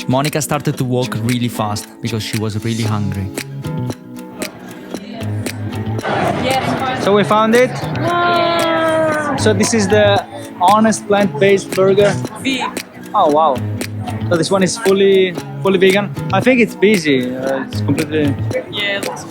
Monica started to walk really fast because she was really hungry. So we found it. So this is the honest plant-based burger. Vegan. Oh wow! So this one is fully vegan. I think it's busy. It's completely. Yeah, it looks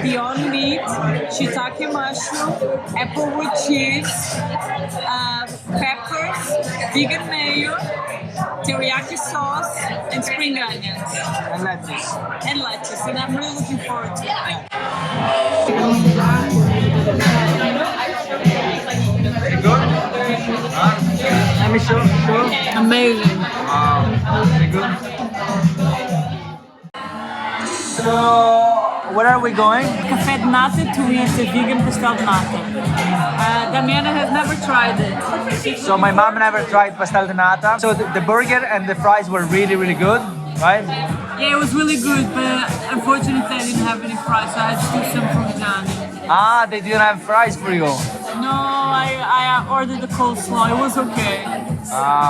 Beyond Meat, shiitake mushroom, applewood cheese, peppers, vegan mayo, teriyaki sauce, and spring onions. And lettuce. And lettuce, and I'm really looking forward to it. Good? Let me show. Amazing. Very good. So, where are we going? Pastel De Nata to eat the vegan pastel de nata. Damiana has never tried it. So my mom never tried pastel de nata. So the burger and the fries were really good, right? Yeah, it was really good, but unfortunately I didn't have any fries, so I had to do some from Johnny. Ah, they didn't have fries for you. No, I ordered the coleslaw. It was okay.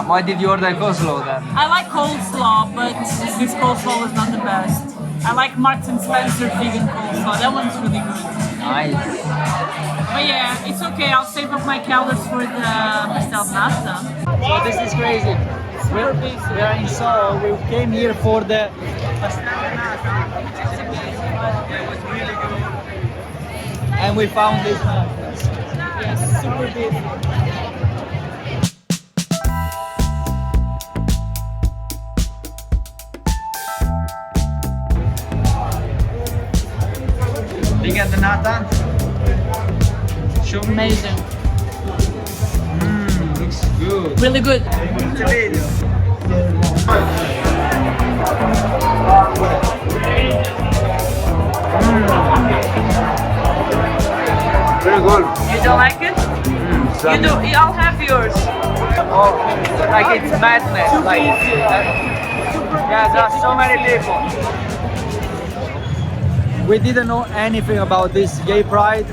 Why did you order coleslaw then? I like coleslaw, but this coleslaw was not the best. I like Marks and Spencer vegan coleslaw. That one's really good. Nice. But yeah, it's okay. I'll save up my calories for the pastel de nata. So this is crazy. We are in Soho. We came here for the pastel de nata. It was really good. And we found this one. Yes, super busy. Vegan de nata. Show me. Amazing. Looks good. Really good. It's a video. Very good. You don't like it? You do. I'll have yours. Oh, like it's madness. Like, yeah, there are so many people. We didn't know anything about this gay pride,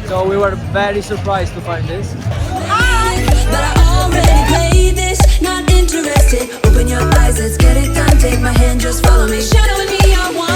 so we were very surprised to find this. But I already played this, not interested. Open your eyes, let's get it done. Take my hand, just follow me. Shadow with me, I want.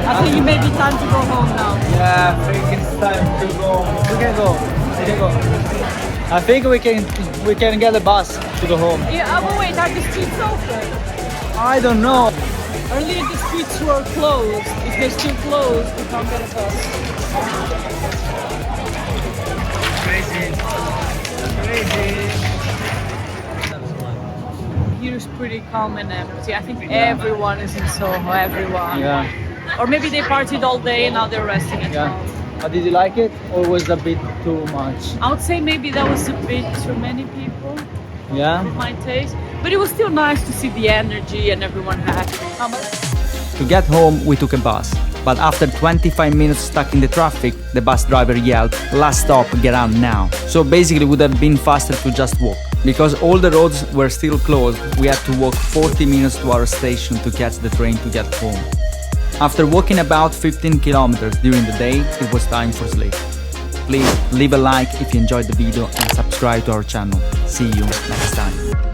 I think it may be time to go home now. Yeah, I think it's time to go. We can go. I think we can get a bus to go home. Yeah, but wait, are the streets open? I don't know. Earlier the streets were closed. If they're still closed, we can't get a bus. Crazy. Here's pretty calm and empty. I think everyone is in Soho, everyone. Yeah. Or maybe they partied all day and now they're resting at home. But did you like it, or was it a bit too much? I would say maybe that was a bit too many people. Yeah. For my taste. But it was still nice to see the energy and everyone happy. To get home, we took a bus. But after 25 minutes stuck in the traffic, the bus driver yelled, "Last stop, get out now." So basically it would have been faster to just walk. Because all the roads were still closed, we had to walk 40 minutes to our station to catch the train to get home. After walking about 15 kilometers during the day, it was time for sleep. Please leave a like if you enjoyed the video and subscribe to our channel. See you next time.